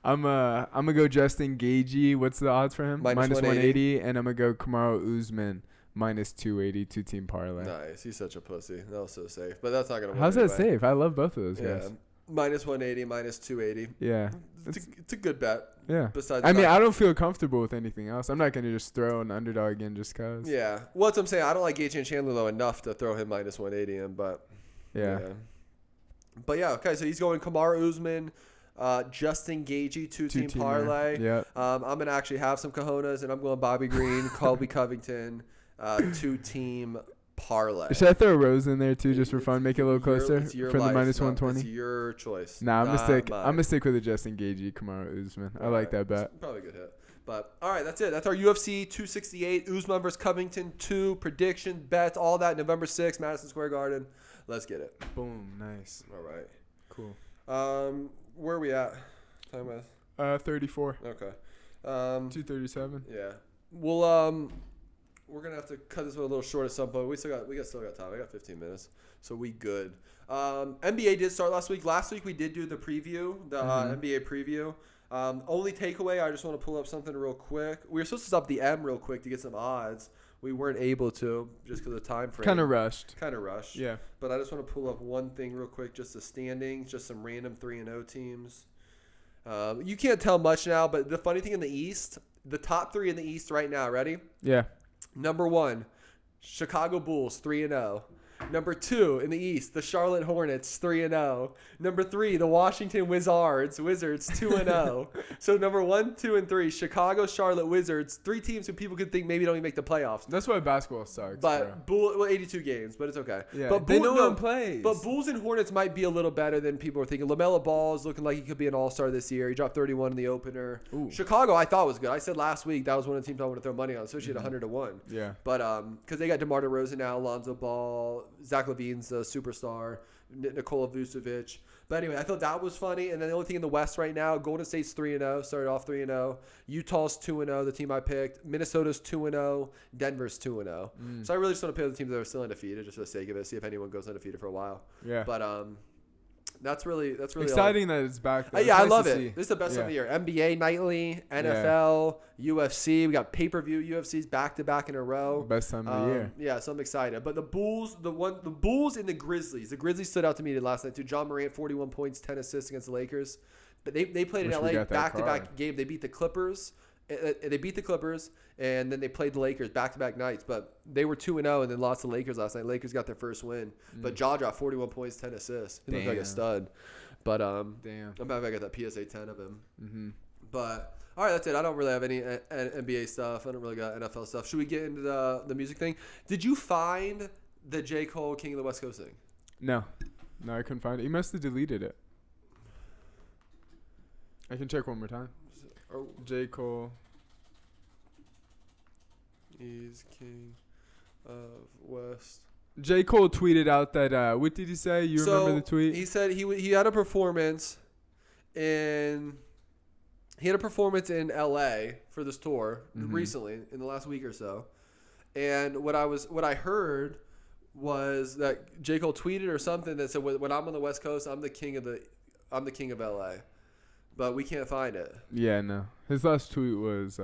I'm gonna go Justin Gaethje. What's the odds for him? -180. And I'm gonna go Kamaru Usman -280. 2-team parlay. Nice. He's such a pussy. That was so safe. But that's not gonna work. How's that safe? I love both of those guys. -180, -280. Yeah. It's a good bet. Yeah. Besides, I mean, I don't feel comfortable with anything else. I'm not gonna just throw an underdog in just cause. Yeah. Well, that's what I'm saying. I don't like Gaethje and Chandler though enough to throw him -180 in, but yeah. But yeah, okay. So he's going Kamaru Usman, Justin Gaethje, 2-team parlay. Yeah. I'm gonna actually have some cojones, and I'm going Bobby Green, Colby Covington, 2-team parlay. Should I throw Rose in there too, just for fun, make it a little closer for the -120? It's your choice. Nah, I'm gonna stick with the Justin Gaethje, Kamaru Usman. I like that bet. It's probably a good hit. But all right, that's it. That's our UFC 268 Usman versus Covington 2 prediction bets, all that November 6th, Madison Square Garden. Let's get it. Boom, nice. All right, cool. Where are we at? Time with 34. Okay. 237. Yeah. Well, we're gonna have to cut this one a little short at some point. We still got time. I got 15 minutes, so we good. NBA did start last week. Last week we did do the preview, the NBA preview. Only takeaway, I just want to pull up something real quick. We were supposed to stop the M real quick to get some odds. We weren't able to just because of the time frame. Kind of rushed. Yeah. But I just want to pull up one thing real quick, just the standings, just some random 3-0 teams. You can't tell much now, but the funny thing in the East, the top 3 in the East right now, ready? Yeah. Number 1, Chicago Bulls 3-0. Number 2 in the East, the Charlotte Hornets 3-0. Number 3, the Washington Wizards 2-0. So number 1, 2, and 3, Chicago, Charlotte, Wizards, 3 teams who people could think maybe don't even make the playoffs. That's why basketball sucks. But 82 games, but it's okay. Yeah, but they no one plays. But Bulls and Hornets might be a little better than people are thinking. LaMelo Ball is looking like he could be an all-star this year. He dropped 31 in the opener. Ooh. Chicago, I thought was good. I said last week that was one of the teams I want to throw money on, especially at 100-1. Yeah. But because they got DeMar DeRozan now, Lonzo Ball, Zach LaVine's a superstar, Nikola Vucevic. But anyway, I thought that was funny. And then the only thing in the West right now, Golden State's 3-0, started off 3-0. Utah's 2-0, the team I picked. Minnesota's 2-0. Denver's 2-0. So I really just want to pick the teams that are still undefeated, just for the sake of it, see if anyone goes undefeated for a while. Yeah. But that's really exciting that it's back. Yeah, I love it. This is the best time of the year. NBA nightly, NFL, UFC. We got pay-per-view UFCs back-to-back in a row. Best time of the year. Yeah, so I'm excited. But the Bulls, the Bulls and the Grizzlies. The Grizzlies stood out to me last night too. John Morant, 41 points, 10 assists against the Lakers. But they played in LA back-to-back game. They beat the Clippers. And then they played the Lakers back-to-back nights. But they were 2-0 and then lost to the Lakers last night. Lakers got their first win. But Ja dropped 41 points, 10 assists. He looked like a stud. But damn, I'm happy I got that PSA 10 of him. Mm-hmm. But all right, that's it. I don't really have any NBA stuff. I don't really got NFL stuff. Should we get into the music thing? Did you find the J. Cole King of the West Coast thing? No, I couldn't find it. He must have deleted it. I can check one more time. J. Cole. He's King of West. J. Cole tweeted out that, what did he say? You remember the tweet? He said he had a performance in LA for this tour recently in the last week or so. And what I heard was that J. Cole tweeted or something that said, when I'm on the West Coast, I'm the king of LA. But we can't find it. Yeah, no. His last tweet was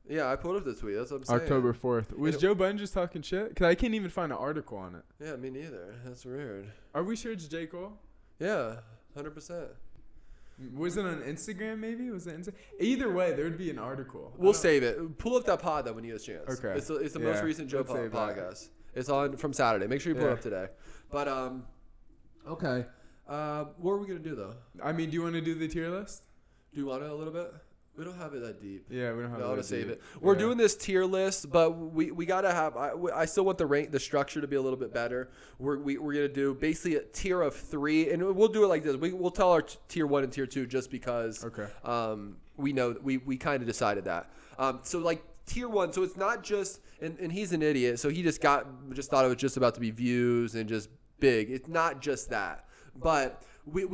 yeah, I pulled up the tweet. That's what I'm saying. October 4th. Was Joe Budden just talking shit? Because I can't even find an article on it. Yeah, me neither. That's weird. Are we sure it's J. Cole? Yeah, 100%. Was it on Instagram maybe? Was it Instagram? Either way, there would be an article. We'll save it. Pull up that pod though when you get a chance. Okay. It's the most recent Joe podcast. It's on from Saturday. Make sure you pull it up today. But okay. What are we gonna do though? I mean, do you want to do the tier list? Do you want it a little bit? We don't have it that deep. Yeah, we don't have it. I want to save it. We're doing this tier list, but we gotta have. I still want the structure to be a little bit better. We're gonna do basically a tier of 3, and we'll do it like this. We'll tell our tier 1 and tier 2 just because. Okay. We know we kind of decided that. So like tier 1, so it's not just and he's an idiot, so he just thought it was just about to be views and just big. It's not just that, but. We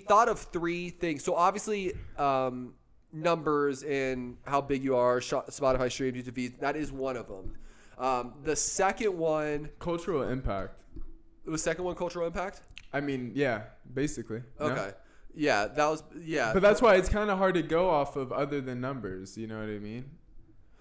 thought of 3 things. So obviously, numbers and how big you are, Spotify streams, YouTube feeds. That is one of them. The second one, cultural impact. The second one, cultural impact. I mean, yeah, basically. Okay. No? Yeah, that was But that's why it's kind of hard to go off of other than numbers. You know what I mean?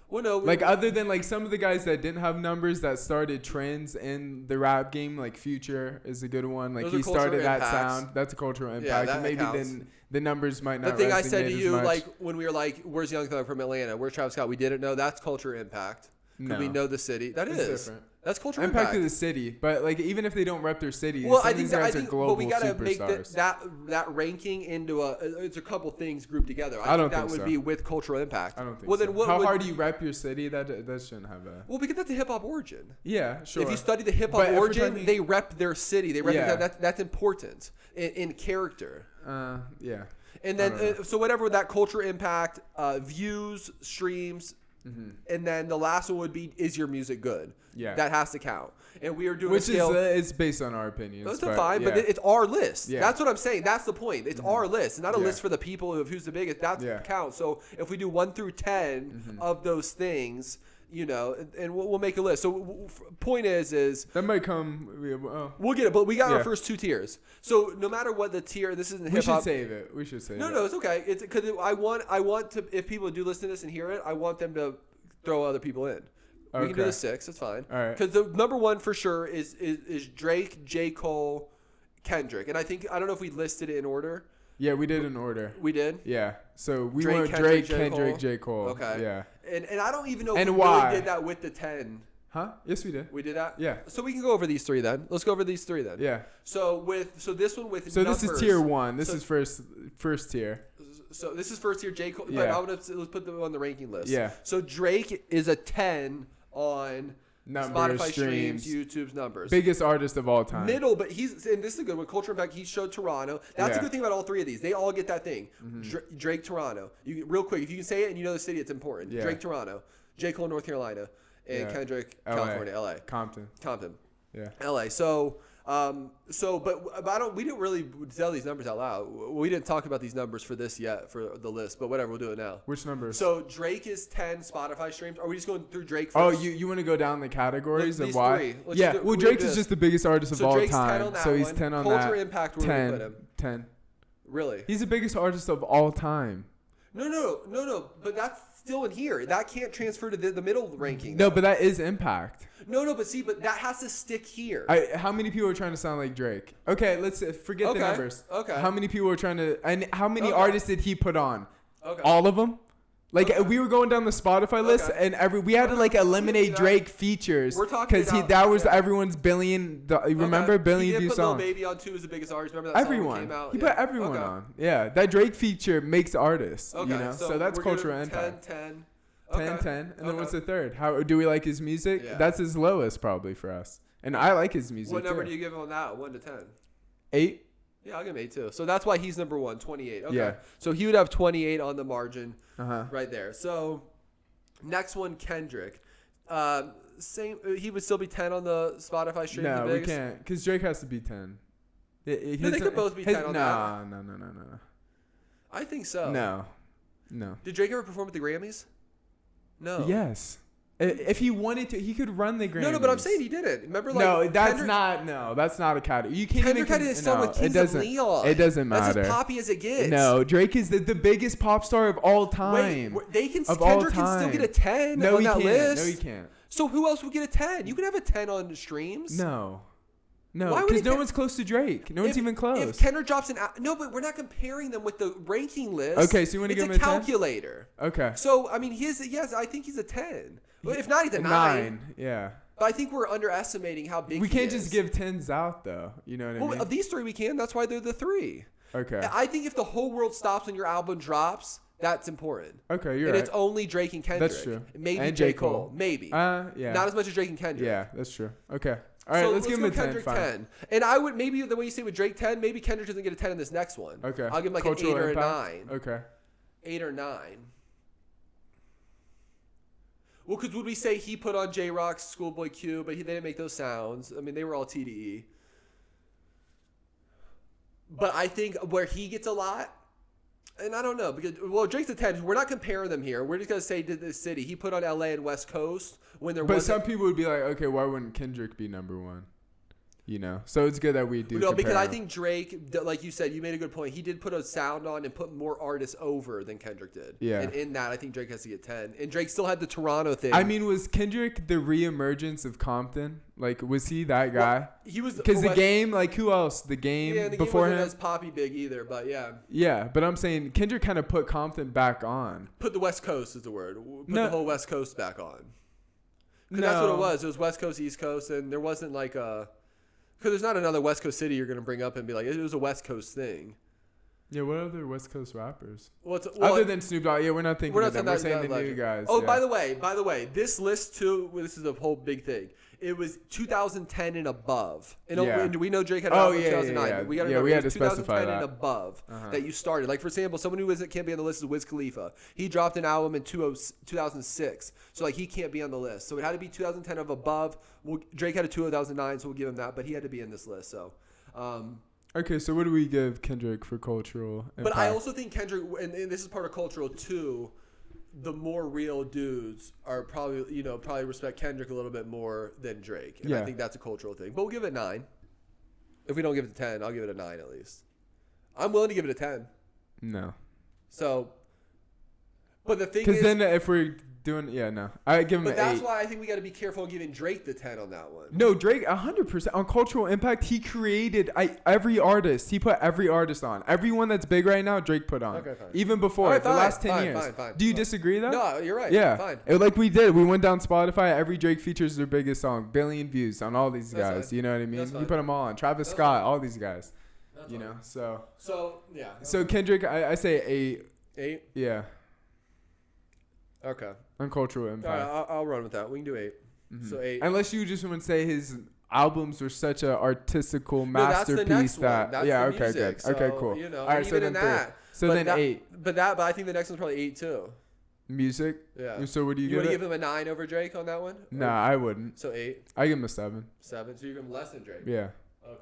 Well, no. Like other than like some of the guys that didn't have numbers that started trends in the rap game, like Future is a good one. Like he started that sound. That's a cultural impact. Yeah, and maybe then the numbers might not. The thing I said to you, much. like when we were like, "Where's Young Thug from Atlanta? Where's Travis Scott?" We didn't know. That's culture impact. No. We know the city. That is different. That's cultural impact of the city. But like even if they don't rep their city, well, some of these guys are global but we gotta superstars. make that ranking into it's a couple things grouped together. I don't think think that would be with cultural impact. I don't think well, so. Then how hard do you rep your city? That shouldn't have a. Well, because that's a hip hop origin. Yeah, sure. If you study the hip hop origin, they rep their city. They rep that's important in character. Yeah. And then so whatever that culture impact, views, streams. Mm-hmm. And then the last one would be, is your music good? Yeah. That has to count. And we are doing a scale. It's based on our opinions. That's fine, but it's our list. Yeah. That's what I'm saying. That's the point. It's our list. It's not a list for the people of who's the biggest. That's what counts. So if we do 1 through 10 of those things, you know, and we'll make a list. So point is that might come. We'll get it, but we got our first 2 tiers. So no matter what the tier, this isn't hip hop. We should save it. No, it's okay. It's because I want to. If people do listen to this and hear it, I want them to throw other people in. We can do the 6. It's fine. All right. Because the number 1 for sure is Drake, J. Cole, Kendrick, and I don't know if we listed it in order. Yeah, we did in order. We did? Yeah. So we went Drake, Kendrick, J. Cole. Okay. Yeah. And I don't even know And if we why? really did that with the 10. Huh? Yes, we did. We did that? Yeah. So we can go over these three then. Let's go over these three then. Yeah. So this one with So numbers. this is tier 1. This is first tier. So this is first tier J. Cole. Yeah. But let's put them on the ranking list. Yeah. So Drake is a 10 on Numbers, Spotify streams, YouTube's numbers. Biggest artist of all time. Middle, but and this is a good one. Culture Impact, he showed Toronto. That's a good thing about all three of these. They all get that thing. Mm-hmm. Drake, Toronto. Real quick, if you can say it and you know the city, it's important. Yeah. Drake, Toronto. J. Cole, North Carolina. And Kendrick, California, LA. Compton. Yeah. LA. So we didn't really tell these numbers out loud. We didn't talk about these numbers for this yet, for the list, but whatever, we'll do it now. Which numbers? So Drake is 10 Spotify streams. Are we just going through Drake first? Oh, you want to go down the categories of why? Yeah, well, Drake is just the biggest artist of all time. So he's 10 on that. Culture Impact, where 10, we put him? 10. Really? He's the biggest artist of all time. No, but that's still in here. That can't transfer to the middle ranking. No, but that is Impact. No, but that has to stick here. How many people are trying to sound like Drake? Okay, let's forget the numbers. Okay. How many people are trying to, and how many artists did he put on? Okay. All of them? We were going down the Spotify list, and we had to eliminate Drake features because that was everyone's billion. Remember billion view song. He did put Lil Baby on too as the biggest artist. Remember that everyone. song came out? He put everyone on. Yeah, that Drake feature makes artists. Okay, so that's cultural impact. 10. 10, and then what's the third? How do we like his music? Yeah. That's his lowest probably for us, and I like his music. What number do you give him on that? 1 to 10. 8. Yeah, I'll give him 8 too. So that's why he's number 1, 28. Okay. Yeah. So he would have 28 on the margin right there. So next one, Kendrick. Same. He would still be 10 on the Spotify stream. No, we can't, because Drake has to be 10. They could both be 10 on that. No. I think so. No. Did Drake ever perform at the Grammys? No. Yes. If he wanted to, he could run the Grammys. No, but I'm saying he didn't. Remember, that's not a category. You can't Kendrick had his song with Kings of Leon. It doesn't matter. That's as poppy as it gets. No, Drake is the biggest pop star of all time. Wait, Kendrick can still get a 10 on that list. No, he can't. So who else would get a 10? You can have a 10 on streams. No, because no one's close to Drake. No one's even close. If Kendrick drops no, but we're not comparing them with the ranking list. Okay, so you want to give him a 10? It's a calculator. Okay. So I mean, I think he's a 10. Well, if not, he's a 9. Yeah. But I think we're underestimating how big. We can't just give 10s out though. You know what I mean? Well, of these three we can. That's why they're the 3. Okay. I think if the whole world stops when your album drops, that's important. Okay, you're right. And it's only Drake and Kendrick. That's true. Maybe and J. Cole. Maybe. Yeah. Not as much as Drake and Kendrick. Yeah, that's true. Okay. All right, let's give him a 10. Kendrick 10. And I would, maybe the way you say with Drake 10, maybe Kendrick doesn't get a 10 in this next one. Okay. I'll give him like an 8 or a 9. Okay. 8 or 9. Well, because would we say he put on J-Rock's Schoolboy Q, but they didn't make those sounds. I mean, they were all TDE. But I think where he gets a lot, and I don't know, because, Drake's a 10. We're not comparing them here. We're just going to say to this city. He put on LA and West Coast when there was. But some people would be like, okay, why wouldn't Kendrick be number 1? You know, so it's good that we do. No, because I think Drake, like you said, you made a good point. He did put a sound on and put more artists over than Kendrick did. Yeah. And in that, I think Drake has to get 10. And Drake still had the Toronto thing. I mean, was Kendrick the reemergence of Compton? Like, was he that guy? Well, he was. Because the game, like, who else? The game the before game wasn't him? as poppy big either, but yeah. Yeah, but I'm saying Kendrick kind of put Compton back on. Put the West Coast is the word. Put the whole West Coast back on. Because that's what it was. It was West Coast, East Coast, and there wasn't like a. Because there's not another West Coast city you're going to bring up and be like, it was a West Coast thing. Yeah, what other West Coast rappers? Other than Snoop Dogg, we're not thinking of them. We're saying the new guys. Oh, yeah. By the way, this list too, this is a whole big thing. It was 2010 and above. And we know Drake had an album in 2009. Yeah. We got to remember, we had to 2010 specify that. and above that you started. Like, for example, someone who can't be on the list is Wiz Khalifa. He dropped an album in 2006. So, like, he can't be on the list. So, it had to be 2010 of above. Drake had a 2009, so we'll give him that. But he had to be in this list. So, okay, so what do we give Kendrick for cultural impact? But I also think Kendrick, and this is part of cultural too, the more real dudes are probably respect Kendrick a little bit more than Drake. And I think that's a cultural thing. But we'll give it 9. If we don't give it a 10, I'll give it a 9 at least. I'm willing to give it a 10. No. So, but the thing is... Because then if we're I give him But an 8. that's why I think we got to be careful giving Drake the 10 on that one. No, Drake 100% on cultural impact. He created every artist. He put every artist on. Everyone that's big right now, Drake put on. Okay, fine. Even before Right, the last 10 years. Fine. Do you disagree though? No, you're right. Yeah, Fine. Like we did. We went down Spotify. Every Drake features their biggest song, billion views on all these That's guys. fine. You know what I mean? That's He fine. put them all on. Travis That's Scott, fine. all these guys. That's You fine. know, so yeah. so Kendrick, I say 8. 8. Yeah, Okay. on cultural All impact. right, I'll run with that. We can do 8. Mhm. So 8. Unless you just want to say his albums were such a artistical No, that's the masterpiece next that one. That's yeah, the okay, music. good. Okay, So, cool. You know, All right, and so even then in that. 3. So but then that, 8. But I think the next one's probably 8 too. Music. Yeah. So what do you want give to it? give him a 9 over Drake on that one? Nah, I wouldn't. So 8, I give him a 7. 7. So you give him less than Drake. Yeah. Okay.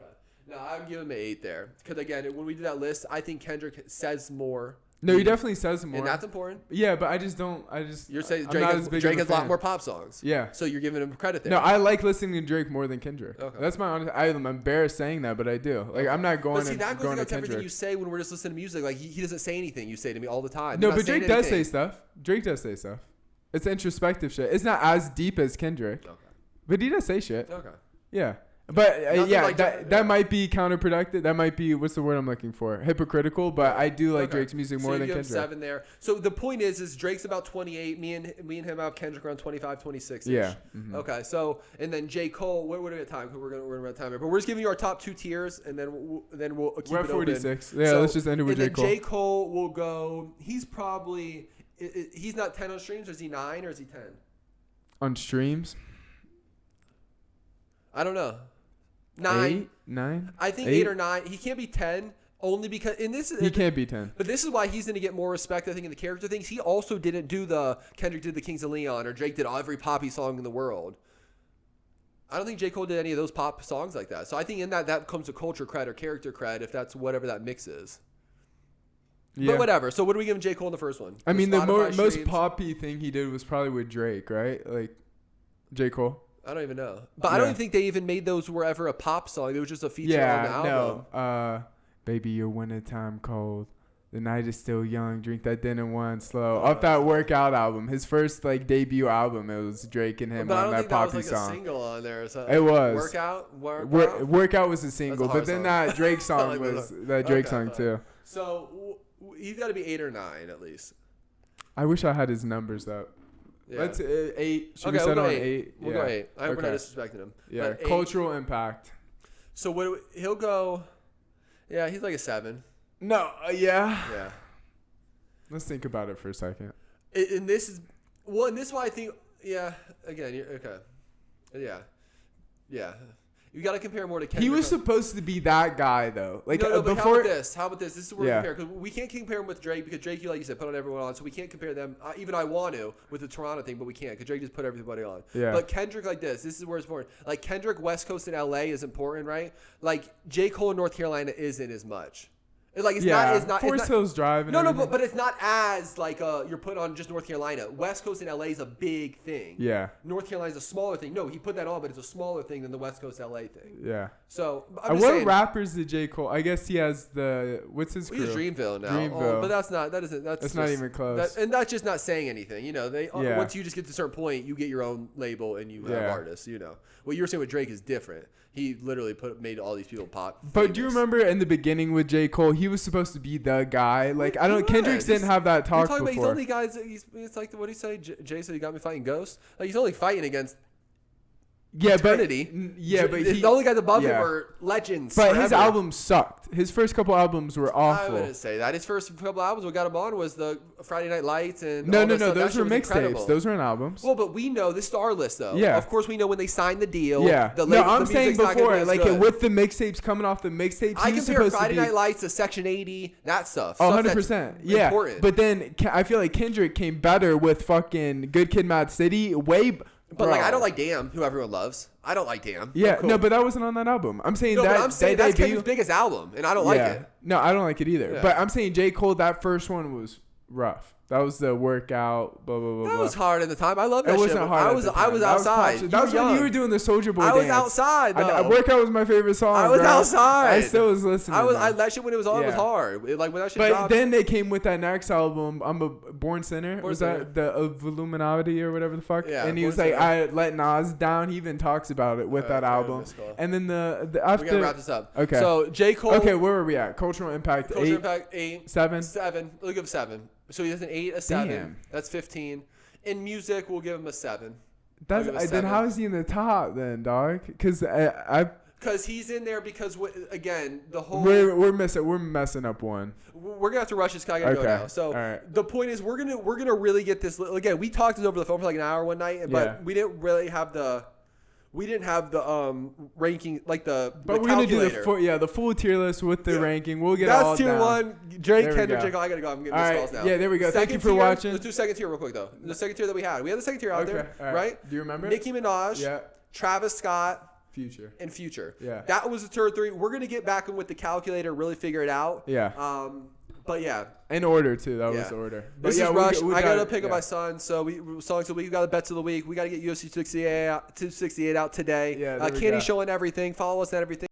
No, I would give him an 8 there. Because again, when we did that list, I think Kendrick says more. No, he definitely says more. And that's important. Yeah, but I just You're saying I'm Drake not has as big Drake of has a lot more pop songs. Yeah. So you're giving him credit there. No, I like listening to Drake more than Kendrick. Okay. That's my honest. I'm embarrassed saying that, but I do. Like, I'm not going But see, that goes going to against everything Kendrick. you say when we're just listening to music. Like he doesn't say anything you say to me all the time. No, You're not but saying Drake does say anything. stuff. Drake does say stuff. It's introspective shit. It's not as deep as Kendrick, Okay. but he does say shit. Okay. Yeah. But Nothing yeah, like that might be counterproductive. That might be, what's the word I'm looking for? Hypocritical. But I do like Okay. Drake's music more so than you give Kendrick. him 7 there. So the point is Drake's about 28. Me and him have Kendrick around 25, 26. Yeah. Mhm. Okay. So and then J. Cole. What do we have time? We're gonna run out of time here. But we're just giving you our top 2 tiers, and then we'll keep We're it at 46. open. Yeah, So- let's just end it with and J. Cole. then J. Cole will go. He's probably. He's not 10 on streams, or is he 9, or is he 10? On streams? I don't know. 9. 8? 9? I think 8? 8 or 9. He can't be 10 only because in this. He can't be 10. But this is why he's going to get more respect, I think, in the character things. He also didn't do Kendrick did the Kings of Leon, or Drake did every poppy song in the world. I don't think J. Cole did any of those pop songs like that. So I think in that comes to culture cred or character cred, if that's whatever that mix is. Yeah. But whatever. So what are we giving J. Cole in the first one? I mean, the Spotify most streams? poppy thing he did was probably with Drake, right? Like, J. Cole. I don't even know. But I don't even think they even made those were ever a pop song. It was just a feature on the album. No. Baby, your wintertime cold. The night is still young. Drink that dinner wine slow. Off that workout album, his first like debut album, it was Drake and him But I on don't that think that poppy was like song. a single on there or something. It was Workout. was a single, That's a but then hard that Drake song like was that. that Drake Okay, song fine. too. So he's got to be 8 or 9 at least. I wish I had his numbers though. Yeah. Let's 8. Should we we'll settle go on 8. 8? We'll go 8. We're not disrespecting him. Yeah, But 8. cultural impact. So he'll go. Yeah, he's like a 7. No, yeah. Yeah. Let's think about it for a second. And this is why I think. Yeah. Again, you're okay. Yeah. Yeah. You got to compare more to Kendrick. He was supposed to be that guy though. Like no, but before. how about this? This is where we compare, because we can't compare him with Drake, because Drake, like you said, put on everyone on. So we can't compare them. Even I want to with the Toronto thing, but we can't, because Drake just put everybody on. Yeah. But Kendrick, like this is where it's important. Like Kendrick, West Coast and LA is important, right? Like J. Cole in North Carolina isn't as much. Like it's not. Forest Hills Drive. And No, everything. but it's not as like you're put on just North Carolina. West Coast and LA is a big thing. Yeah. North Carolina is a smaller thing. No, he put that on, but it's a smaller thing than the West Coast LA thing. Yeah. So What rappers did J. Cole? I guess he has what's his crew? He's Dreamville now. Dreamville. But that's not even close. And that's just not saying anything. You know, Yeah. once you just get to a certain point, you get your own label and you have Yeah. artists. You know, what you're saying with Drake is different. He literally made all these people pop. But do you remember in the beginning with J. Cole, he was supposed to be the guy? Like I don't. He Kendrick was. didn't have that talk You're talking before. about he's only guys. It's like what did he say? Jay said he got me fighting ghosts. Like he's only fighting against. Yeah, eternity. but the only guys above him yeah. were legends. But forever. his albums sucked. His first couple albums were I awful. wouldn't say that. His first couple albums, what got him on was the Friday Night Lights and No. all that stuff. That Those shit were was mixtapes. incredible. Those weren't albums. Well, but we know this is our list though. Yeah. Of course, we know when they signed the deal. Yeah. The No, I'm the saying music's not gonna be before, as like good. with the mixtapes coming off the mixtapes, I he was compare supposed Friday to be. Night Lights to Section 80, that stuff. Oh, Stuff 100%. that's Yeah. important. But then I feel like Kendrick came better with fucking Good Kid, Mad City. But like, I don't like Damn, who everyone loves. I don't like Damn. Yeah, Cool. no, but that wasn't on that album. I'm saying No, that. but I'm saying that's debut, Kendrick's biggest album, and I don't like it. No, I don't like it either. Yeah. But I'm saying J. Cole, that first one was rough. That was the workout. Blah blah blah. That blah. was hard at the time. I love that It wasn't shit. hard. I was outside. That was when you were doing the Soldier Boy I was dance. outside. Though. Workout was my favorite song. I was bro. outside. I still was listening. That shit when it was on was hard. Like when that shit but dropped. then they came with that next album. I'm a Born Sinner. Was that the Illuminati or whatever the fuck? Yeah. And he was like, I let Nas down. He even talks about it with that album. And then the after. We gotta wrap this up. Okay. So J. Cole. Okay, where were we at? Cultural Impact. Cultural Impact 8. 7. 7. We'll give 7. So he has an 8, a 7. Damn. That's 15. In music, we'll give him a 7. Then how is he in the top then, dog? Because Because he's in there because again the whole we're messing up one. We're gonna have to rush this. Cause I gotta go now. So the point is we're gonna really get this again. We talked this over the phone for like an hour one night, but we didn't really have the. We didn't have the ranking like the. But we're gonna do the full tier list with the ranking. We'll get that's all tier down. 1. Drake, Kendrick, J. Cole. I gotta go. I'm getting all missed right. calls now. Yeah, there we go. Thank you for tier, watching. Let's do second tier real quick though. The second tier that we had the second tier out there, right? Do you remember? Nicki Minaj, Travis Scott, Future. Yeah, that was the tier 3. We're gonna get back in with the calculator, really figure it out. Yeah. But yeah. In order too. That was the order. But this is Rush. I gotta pick up my son. So songs of the week. We got the bets of the week. We gotta get UFC 268 out today. Yeah. KandiShow and everything. Follow us and everything.